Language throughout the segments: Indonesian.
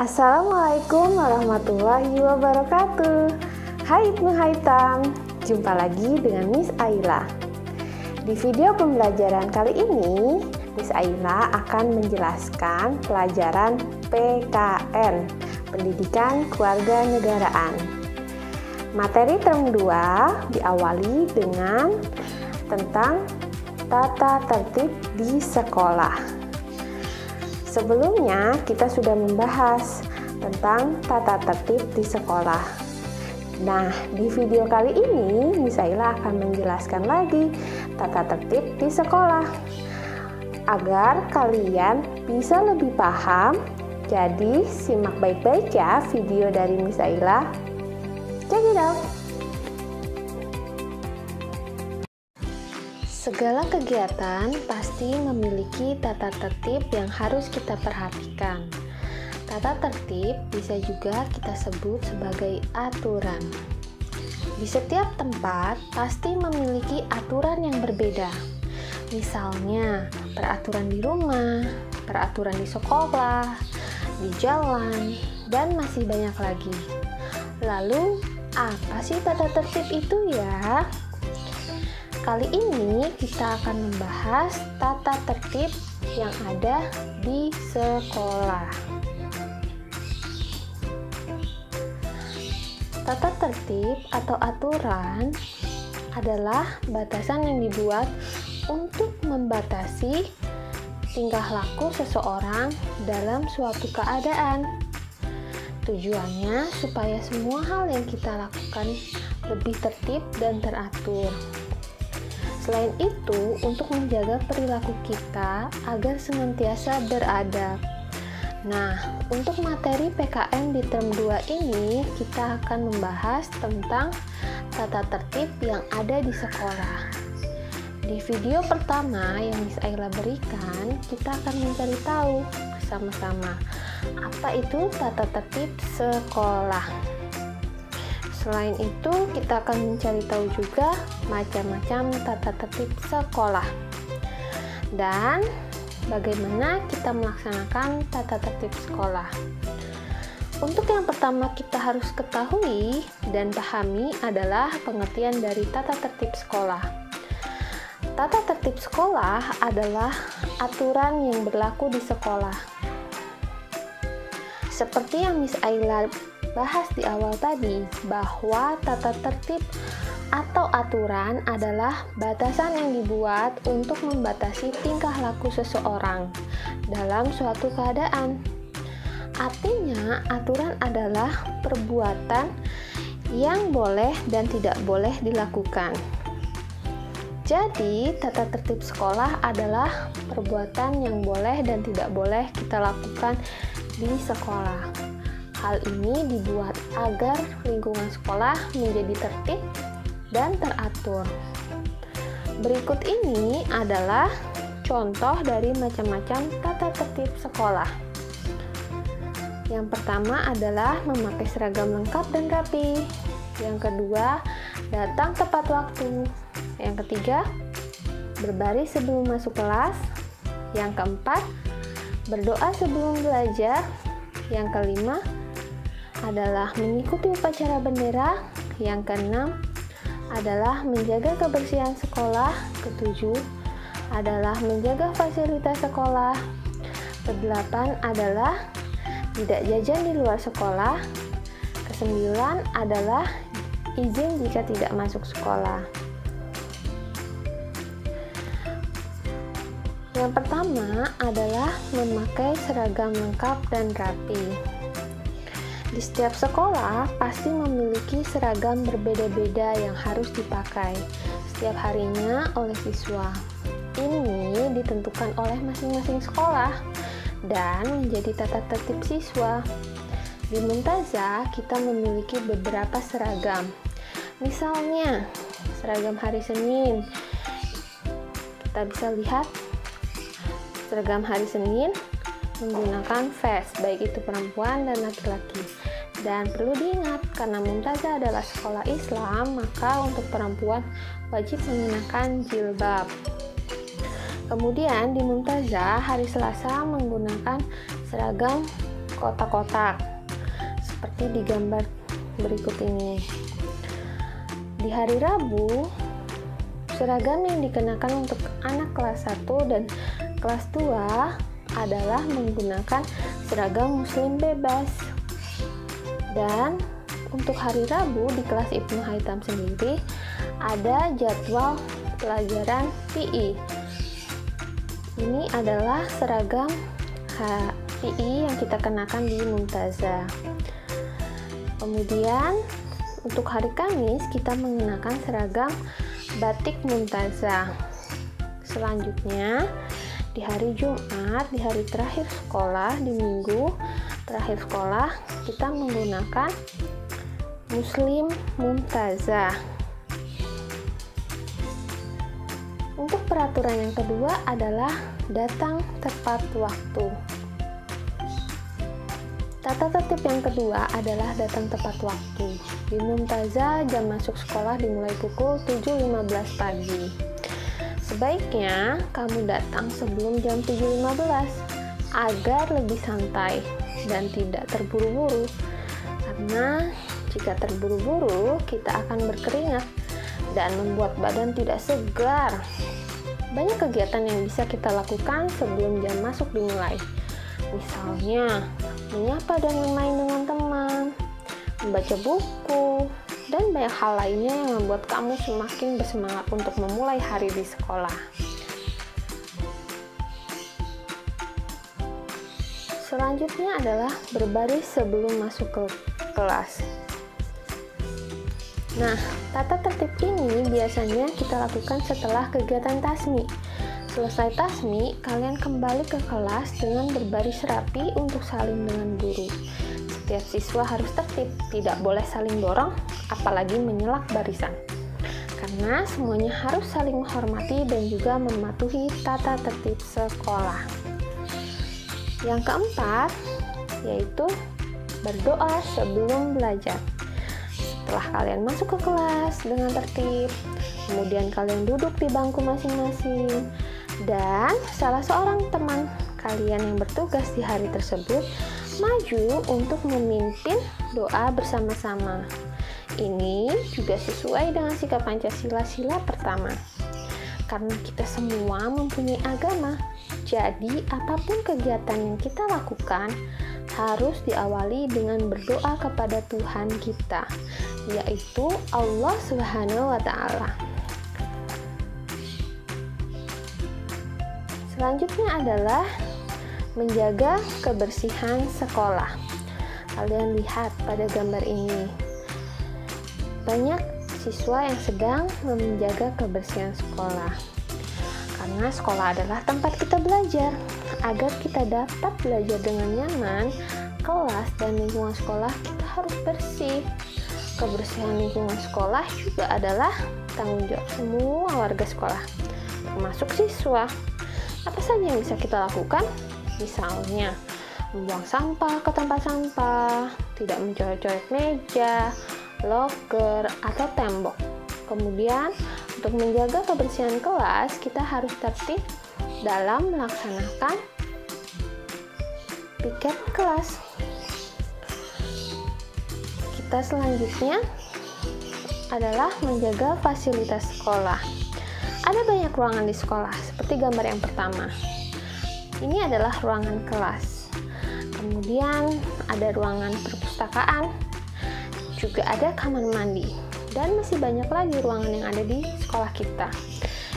Assalamualaikum warahmatullahi wabarakatuh. Hai Ibnu Haitam, jumpa lagi dengan Miss Aila. Di video pembelajaran kali ini, Miss Aila akan menjelaskan pelajaran PKN, Pendidikan Kewarganegaraan. Materi term 2 diawali dengan tentang tata tertib di sekolah. Sebelumnya, kita sudah membahas tentang tata tertib di sekolah. Nah, di video kali ini, Miss Aila akan menjelaskan lagi tata tertib di sekolah. Agar kalian bisa lebih paham, jadi simak baik-baik ya video dari Miss Aila. Check it out! Segala kegiatan pasti memiliki tata tertib yang harus kita perhatikan. Tata tertib bisa juga kita sebut sebagai aturan. Di setiap tempat pasti memiliki aturan yang berbeda. Misalnya, peraturan di rumah, peraturan di sekolah, di jalan, dan masih banyak lagi. Lalu, apa sih tata tertib itu ya? Kali ini kita akan membahas tata tertib yang ada di sekolah. Tata tertib atau aturan adalah batasan yang dibuat untuk membatasi tingkah laku seseorang dalam suatu keadaan. Tujuannya supaya semua hal yang kita lakukan lebih tertib dan teratur. Selain itu, untuk menjaga perilaku kita agar senantiasa beradab. Nah, untuk materi PKN di term 2 ini, kita akan membahas tentang tata tertib yang ada di sekolah. Di video pertama yang Miss Aila berikan, kita akan mencari tahu bersama-sama apa itu tata tertib sekolah. Selain itu, kita akan mencari tahu juga macam-macam tata tertib sekolah dan bagaimana kita melaksanakan tata tertib sekolah. Untuk yang pertama kita harus ketahui dan pahami adalah pengertian dari tata tertib sekolah. Tata tertib sekolah adalah aturan yang berlaku di sekolah. Seperti yang Miss Aila bahas di awal tadi, bahwa tata tertib atau aturan adalah batasan yang dibuat untuk membatasi tingkah laku seseorang dalam suatu keadaan. Artinya, aturan adalah perbuatan yang boleh dan tidak boleh dilakukan. Jadi, tata tertib sekolah adalah perbuatan yang boleh dan tidak boleh kita lakukan di sekolah. Hal ini dibuat agar lingkungan sekolah menjadi tertib dan teratur. Berikut ini adalah contoh dari macam-macam tata tertib sekolah. Yang pertama adalah memakai seragam lengkap dan rapi. Yang kedua, datang tepat waktu. Yang ketiga, berbaris sebelum masuk kelas. Yang keempat, berdoa sebelum belajar. Yang kelima, adalah mengikuti upacara bendera. Yang keenam adalah menjaga kebersihan sekolah. Ketujuh adalah menjaga fasilitas sekolah. Kedelapan adalah tidak jajan di luar sekolah. Kesembilan adalah izin jika tidak masuk sekolah. Yang pertama adalah memakai seragam lengkap dan rapi. Di setiap sekolah pasti memiliki seragam berbeda-beda yang harus dipakai setiap harinya oleh siswa. Ini ditentukan oleh masing-masing sekolah dan menjadi tata tertib siswa. Di Muntazah kita memiliki beberapa seragam. Misalnya, seragam hari Senin. Kita bisa lihat seragam hari Senin menggunakan vest, baik itu perempuan dan laki-laki. Dan perlu diingat, karena Muntazah adalah sekolah Islam, maka untuk perempuan wajib menggunakan jilbab. Kemudian di Muntazah hari Selasa menggunakan seragam kotak-kotak seperti di gambar berikut ini. Di hari Rabu, seragam yang dikenakan untuk anak kelas 1 dan kelas 2 adalah menggunakan seragam muslim bebas. Dan untuk hari Rabu di kelas Ibnu Haytham sendiri ada jadwal pelajaran PI. Ini adalah seragam PI yang kita kenakan di Mumtazah. Kemudian untuk hari Kamis kita mengenakan seragam batik Mumtazah. Selanjutnya di hari Jumat, di hari terakhir sekolah, di minggu terakhir sekolah, kita menggunakan Muslim Mumtazah. Untuk peraturan yang kedua adalah datang tepat waktu. Tata tertib yang kedua adalah datang tepat waktu. Di Mumtazah, jam masuk sekolah dimulai pukul 7.15 pagi. Sebaiknya kamu datang sebelum jam 7.15 agar lebih santai dan tidak terburu-buru. Karena jika terburu-buru, kita akan berkeringat dan membuat badan tidak segar. Banyak kegiatan yang bisa kita lakukan sebelum jam masuk dimulai. Misalnya, menyapa dan bermain dengan teman, membaca buku, dan banyak hal lainnya yang membuat kamu semakin bersemangat untuk memulai hari di sekolah. Selanjutnya adalah berbaris sebelum masuk ke kelas. Nah, tata tertib ini biasanya kita lakukan setelah kegiatan tasmi. Selesai tasmi, kalian kembali ke kelas dengan berbaris rapi untuk saling dengan guru. Setiap siswa harus tertib, tidak boleh saling dorong, apalagi menyelak barisan. Karena semuanya harus saling menghormati dan juga mematuhi tata tertib sekolah. Yang keempat, yaitu berdoa sebelum belajar. Setelah kalian masuk ke kelas dengan tertib, kemudian kalian duduk di bangku masing-masing, dan salah seorang teman kalian yang bertugas di hari tersebut maju untuk memimpin doa bersama-sama. Ini juga sesuai dengan sikap Pancasila sila pertama. Karena kita semua mempunyai agama, jadi apapun kegiatan yang kita lakukan harus diawali dengan berdoa kepada Tuhan kita, yaitu Allah Subhanahu wa Ta'ala. Selanjutnya adalah menjaga kebersihan sekolah. Kalian lihat pada gambar ini, banyak siswa yang sedang menjaga kebersihan sekolah. Karena sekolah adalah tempat kita belajar. Agar kita dapat belajar dengan nyaman, kelas dan lingkungan sekolah kita harus bersih. Kebersihan lingkungan sekolah juga adalah tanggung jawab semua warga sekolah, termasuk siswa. Apa saja yang bisa kita lakukan? Misalnya, membuang sampah ke tempat sampah, tidak mencoret-coret meja, loker, atau tembok. Kemudian, untuk menjaga kebersihan kelas, kita harus tertib dalam melaksanakan piket kelas. Kita selanjutnya adalah menjaga fasilitas sekolah. Ada banyak ruangan di sekolah, seperti gambar yang pertama. Ini adalah ruangan kelas. Kemudian ada ruangan perpustakaan, juga ada kamar mandi, dan masih banyak lagi ruangan yang ada di sekolah kita.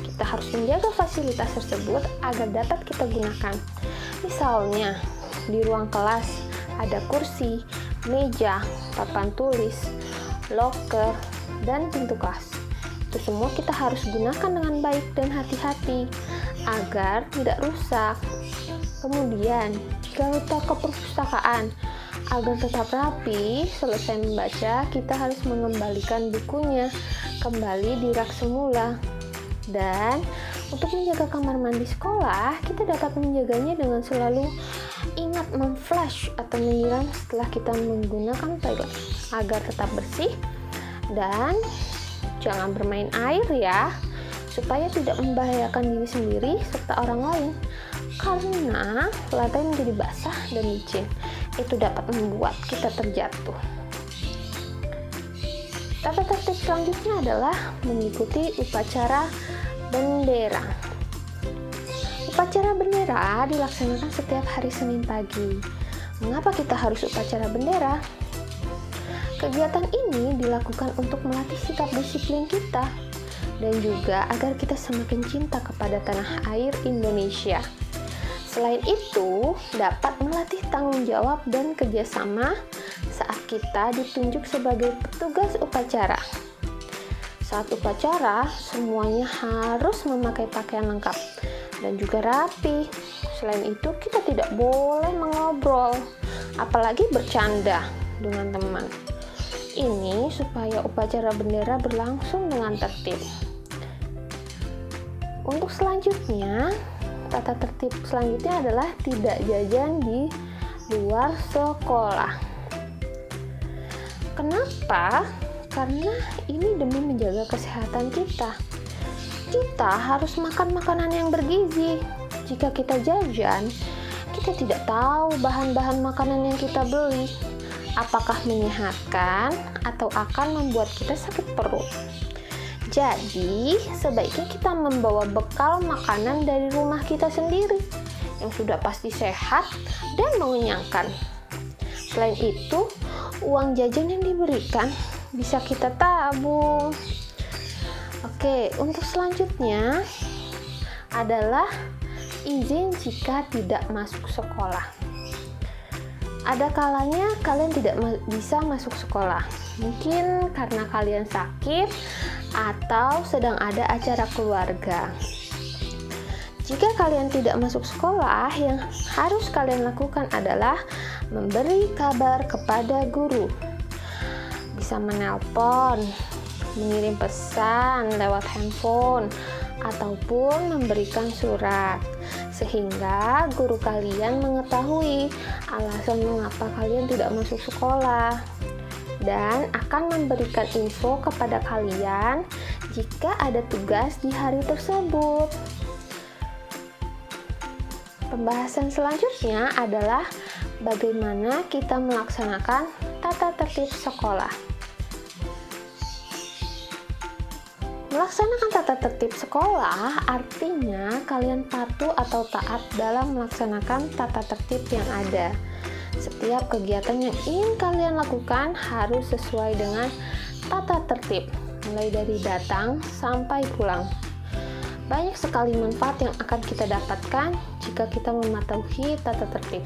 Kita harus menjaga fasilitas tersebut agar dapat kita gunakan. Misalnya, di ruang kelas ada kursi, meja, papan tulis, loker, dan pintu kelas. Itu semua kita harus gunakan dengan baik dan hati-hati agar tidak rusak. Kemudian, jika letak ke perpustakaan, agar tetap rapi, selesai membaca, kita harus mengembalikan bukunya kembali di rak semula. Dan untuk menjaga kamar mandi sekolah, kita dapat menjaganya dengan selalu ingat memflush atau menyiram setelah kita menggunakan toilet agar tetap bersih, dan jangan bermain air ya, supaya tidak membahayakan diri sendiri serta orang lain, karena lantai menjadi basah dan licin. itu dapat membuat kita terjatuh. Tata tertib selanjutnya adalah mengikuti upacara bendera. Upacara bendera dilaksanakan setiap hari Senin pagi. Mengapa kita harus upacara bendera? Kegiatan ini dilakukan untuk melatih sikap disiplin kita dan juga agar kita semakin cinta kepada tanah air Indonesia. Selain itu, dapat melatih tanggung jawab dan kerjasama saat kita ditunjuk sebagai petugas upacara. Saat upacara, semuanya harus memakai pakaian lengkap dan juga rapi. Selain itu, kita tidak boleh mengobrol, apalagi bercanda dengan teman. Ini supaya upacara bendera berlangsung dengan tertib. Untuk selanjutnya, tata tertib selanjutnya adalah tidak jajan di luar sekolah. Kenapa? Karena ini demi menjaga kesehatan kita. Kita harus makan makanan yang bergizi. Jika kita jajan, kita tidak tahu bahan-bahan makanan yang kita beli, apakah menyehatkan atau akan membuat kita sakit perut. Jadi, sebaiknya kita membawa bekal makanan dari rumah kita sendiri yang sudah pasti sehat dan mengenyangkan. Selain itu, uang jajan yang diberikan bisa kita tabung. Oke, untuk selanjutnya adalah izin jika tidak masuk sekolah. Ada kalanya kalian tidak bisa masuk sekolah, mungkin karena kalian sakit atau sedang ada acara keluarga. Jika kalian tidak masuk sekolah, yang harus kalian lakukan adalah memberi kabar kepada guru. Bisa menelpon, mengirim pesan lewat handphone, ataupun memberikan surat, sehingga guru kalian mengetahui alasan mengapa kalian tidak masuk sekolah dan akan memberikan info kepada kalian jika ada tugas di hari tersebut. Pembahasan selanjutnya adalah bagaimana kita melaksanakan tata tertib sekolah. Melaksanakan tata tertib sekolah artinya kalian patuh atau taat dalam melaksanakan tata tertib yang ada. Setiap kegiatan yang ingin kalian lakukan harus sesuai dengan tata tertib, mulai dari datang sampai pulang. Banyak sekali manfaat yang akan kita dapatkan jika kita mematuhi tata tertib.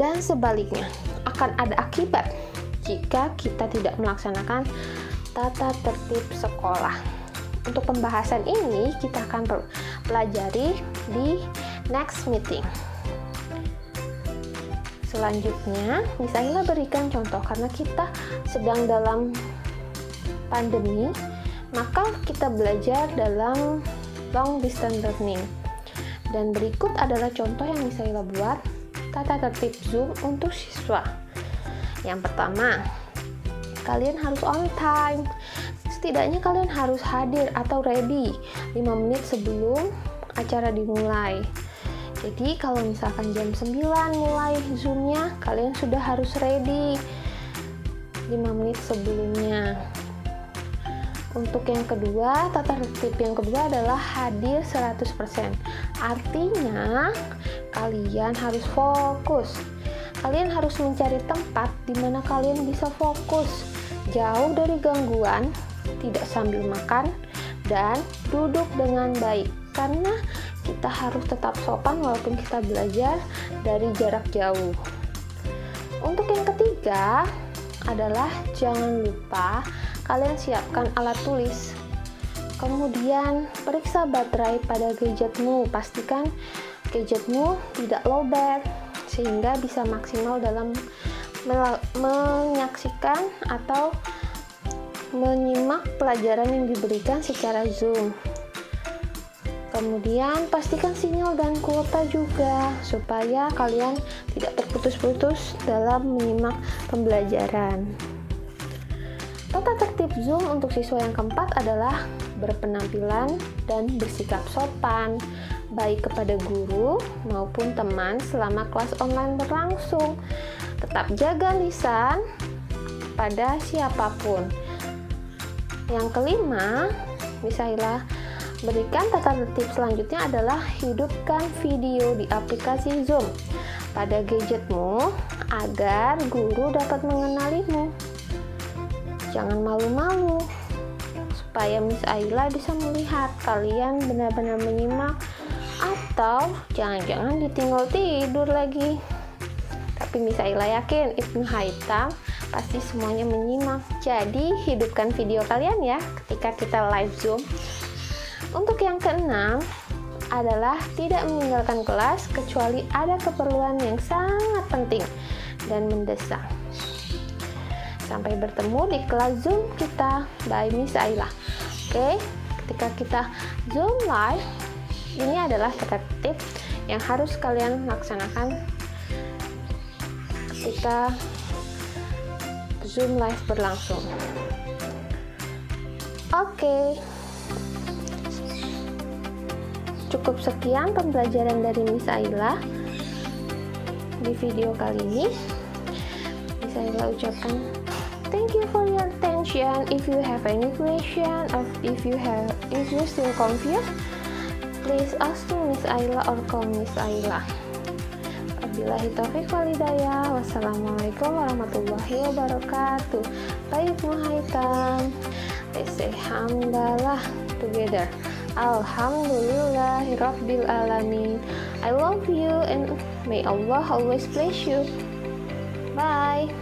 Dan sebaliknya, akan ada akibat jika kita tidak melaksanakan tata tertib sekolah. Untuk pembahasan ini, kita akan pelajari di next meeting. Selanjutnya, misalnya berikan contoh karena kita sedang dalam pandemi, maka kita belajar dalam long distance learning. Dan berikut adalah contoh yang misalnya buat tata tertib Zoom untuk siswa. Yang pertama, kalian harus on time. Setidaknya kalian harus hadir atau ready 5 menit sebelum acara dimulai. Jadi kalau misalkan jam 9 mulai Zoom-nya, kalian sudah harus ready 5 menit sebelumnya. Untuk yang kedua, tata tertib yang kedua adalah hadir 100%. Artinya, kalian harus fokus. Kalian harus mencari tempat di mana kalian bisa fokus, jauh dari gangguan, tidak sambil makan, dan duduk dengan baik. Karena kita harus tetap sopan walaupun kita belajar dari jarak jauh. Untuk yang ketiga adalah jangan lupa kalian siapkan alat tulis. Kemudian periksa baterai pada gadgetmu. Pastikan gadgetmu tidak lowbat sehingga bisa maksimal dalam menyaksikan atau menyimak pelajaran yang diberikan secara Zoom. Kemudian pastikan sinyal dan kuota juga supaya kalian tidak terputus-putus dalam menyimak pembelajaran. Tata tertib Zoom untuk siswa yang keempat adalah berpenampilan dan bersikap sopan, baik kepada guru maupun teman selama kelas online berlangsung. Tetap jaga lisan pada siapapun. Yang kelima, Miss Aila berikan tata tertib selanjutnya adalah hidupkan video di aplikasi Zoom pada gadgetmu agar guru dapat mengenalimu. Jangan malu-malu, supaya Miss Aila bisa melihat kalian benar-benar menyimak, atau jangan-jangan ditinggal tidur lagi. Tapi Miss Aila yakin Ibnu Haitam pasti semuanya menyimak. Jadi hidupkan video kalian ya ketika kita live Zoom. Untuk yang keenam adalah tidak meninggalkan kelas kecuali ada keperluan yang sangat penting dan mendesak. Sampai bertemu di kelas Zoom kita by Miss Aila. Oke, ketika kita Zoom live, ini adalah tata tertib yang harus kalian laksanakan ketika Zoom live berlangsung. Oke. Cukup sekian pembelajaran dari Miss Aila di video kali ini. Miss Aila ucapkan thank you for your attention. If you have any question or if you still confused, please ask to Miss Aila or call Miss Aila. Wabillahi taufiq wal hidayah. Wassalamualaikum warahmatullahi wabarakatuh. Baik Ibnu Haitam. Let's say hamdalah together. Alhamdulillahirabbil alamin. I love you and may Allah always bless you. Bye.